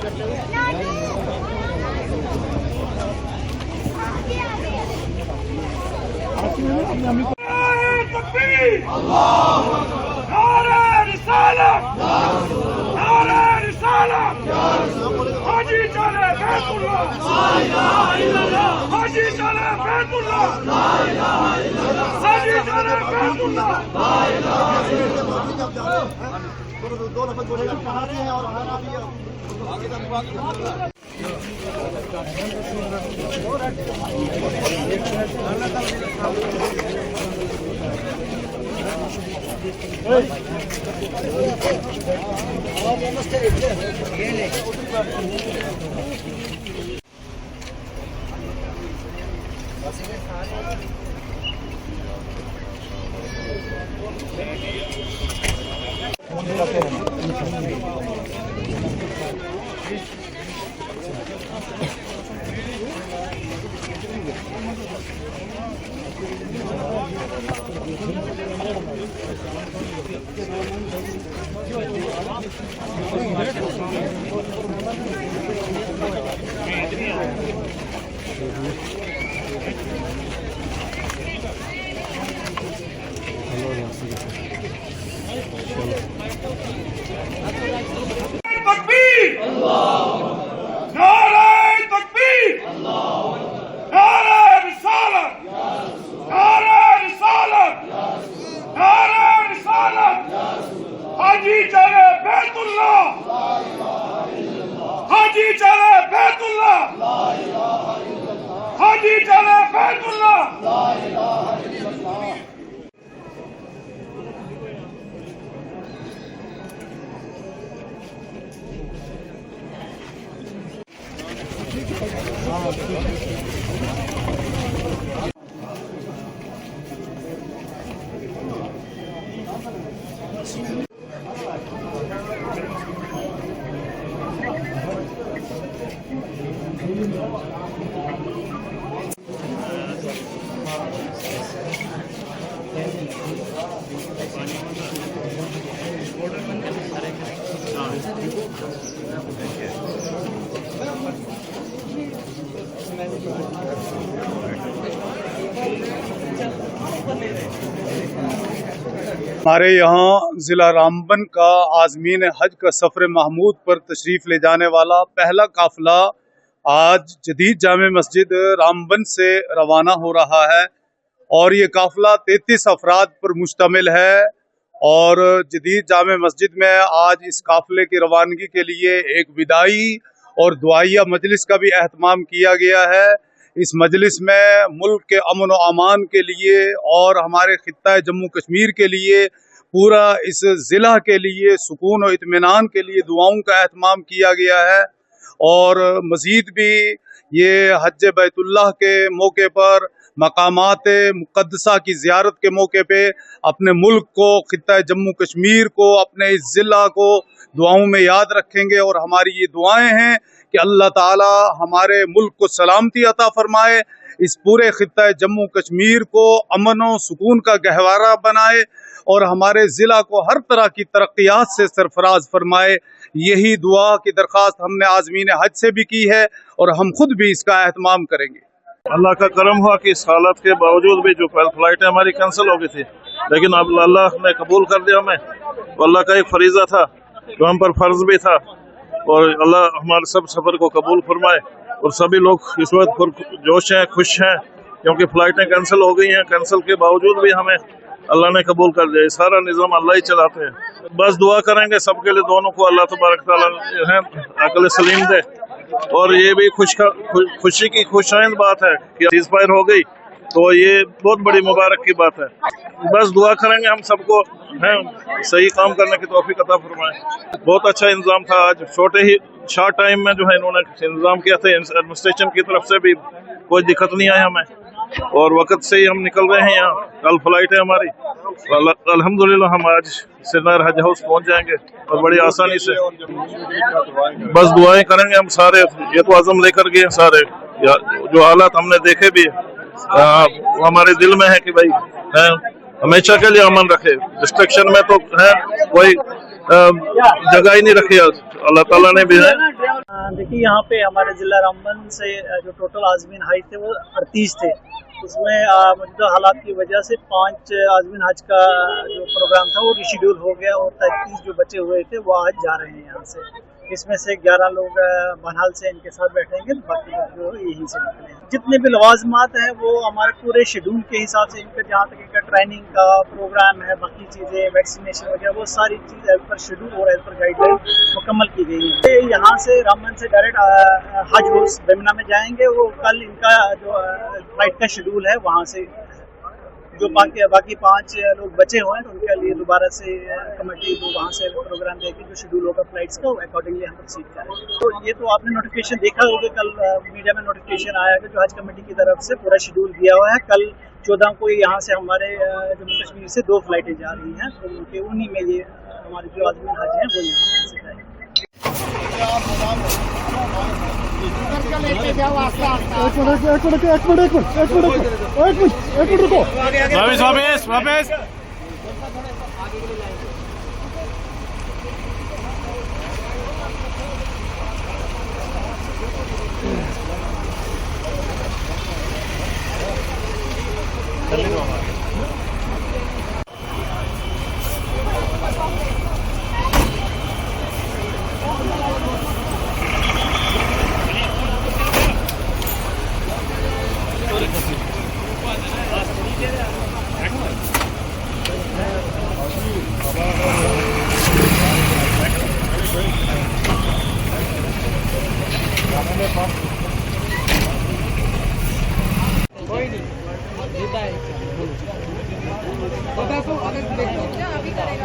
हाजी चले बैतुल्लाह, हाजी चले बैतुल्लाह, हाजी चले बैतुल्लाह। दो नंबर पढ़ाते हैं और हमारा भी हाजी चले बैतुल्लाह, हाजी चले बैतुल्लाह, हाजी चले बैतुल्लाह। हमारे यहाँ ज़िला रामबन का आज़मीन हज का सफ़र महमूद पर तशरीफ़ ले जाने वाला पहला काफ़िला आज जदीद जामे मस्जिद रामबन से रवाना हो रहा है और ये काफ़िला 33 अफराद पर मुश्तमिल है। और जदीद जामे मस्जिद में आज इस काफ़िले की रवानगी के लिए एक विदाई और दुआइया मजलिस का भी एहतमाम किया गया है। इस मजलिस में मुल्क के अमन व अमान के लिए और हमारे खित्ता जम्मू कश्मीर के लिए, पूरा इस ज़िला के लिए सुकून और इत्मीनान के लिए दुआओं का एहतमाम किया गया है। और मज़ीद भी ये हज बैतुल्लाह के मौके पर, मकामात मुक़द्दसा की ज़ियारत के मौके पे अपने मुल्क को, खित्ता जम्मू कश्मीर को, अपने इस ज़िला को दुआओं में याद रखेंगे। और हमारी ये दुआएं हैं कि अल्लाह ताला हमारे मुल्क को सलामती अता फरमाए, इस पूरे खित्ता जम्मू कश्मीर को अमन व सुकून का गहवारा बनाए और हमारे ज़िला को हर तरह की तरक्यात से सरफराज फरमाए। यही दुआ की दरख्वास्त हमने आज़मीन हज से भी की है और हम खुद भी इसका एहतमाम करेंगे। अल्लाह का करम हुआ कि इस हालत के बावजूद भी जो फ्लाइटें हमारी कैंसिल हो गई थी, लेकिन अब अल्लाह ने कबूल कर दिया हमें। तो अल्लाह का एक फरीज़ा था जो हम पर फ़र्ज भी था, और अल्लाह हमारे सब सफ़र को कबूल फरमाए। और सभी लोग इस वक्त पुरजोश हैं, खुश हैं, क्योंकि फ़्लाइटें कैंसिल हो गई हैं। कैंसिल के बावजूद भी हमें अल्लाह ने कबूल कर दिया। सारा निज़ाम अल्लाह ही चलाते हैं। बस दुआ करेंगे सबके लिए, दोनों को अल्लाह तबारक तआला है अक़ल सलीम दे। और ये भी खुशी की खुशाइंद बात है कि सीज़फायर हो गई, तो ये बहुत बड़ी मुबारक की बात है। बस दुआ करेंगे हम सबको हैं सही काम करने की तौफीक अता फरमाए। बहुत अच्छा इंतजाम था। आज छोटे ही शॉर्ट टाइम में जो है इन्होंने इंतजाम किया था, एडमिनिस्ट्रेशन की तरफ से भी कोई दिक्कत नहीं आई हमें, और वक्त से ही हम निकल रहे हैं। यहाँ कल फ्लाइट है हमारी, अल्हम्दुलिल्लाह हम आज श्रीनगर हज हाउस पहुँच जाएंगे और बड़ी आसानी से। बस दुआएं करेंगे हम सारे, ये तो आज़म लेकर गए सारे। जो हालात हमने देखे भी हमारे दिल में है कि भाई है हमेशा के लिए अमन रखे। डिस्ट्रक्शन में तो है कोई जगह ही नहीं रखी अल्लाह ताला ने भी है। देखिए यहाँ पे हमारे जिला रामबन से जो टोटल आज़मीन हज थे वो 38 थे। उसमें मौजूदा हालात की वजह से 5 आज़मीन हज का जो प्रोग्राम था वो रिशेड्यूल हो गया और 33 जो बचे हुए थे वो आज जा रहे हैं यहाँ से। इसमें से 11 लोग बनहाल से इनके साथ बैठेंगे, बाकी लोग जो यहीं से निकले। जितने भी लवाजमात हैं वो हमारे पूरे शेड्यूल के हिसाब से इनका जहाँ तक इनका ट्रेनिंग का प्रोग्राम है, बाकी चीज़ें वैक्सीनेशन वगैरह वो सारी चीज़ एज पर शेड्यूल और एज पर गाइडलाइन मुकम्मल की गई है। यहाँ से रामबन से डायरेक्ट हज हाउस बेमिना में जाएंगे। वो कल इनका जो फ्लाइट का शेड्यूल है वहाँ से जो बाकी 5 लोग बचे हुए हैं तो उनके लिए दोबारा से कमेटी जो वहाँ से प्रोग्राम देगी जो शेड्यूल होगा फ्लाइट्स का अकॉर्डिंगली हम प्रोसीड करेंगे। तो ये तो आपने नोटिफिकेशन देखा होगा, कल मीडिया में नोटिफिकेशन आया कि जो हज कमेटी की तरफ से पूरा शेड्यूल दिया हुआ है। कल 14 को यहाँ से हमारे जम्मू कश्मीर से 2 फ्लाइटें जा रही हैं, तो उनके उन्हीं में ये हमारे जो आज़मीन हज हैं वो यहाँ से जाएंगे। एक मिनट रुको। वापस अभी करेगा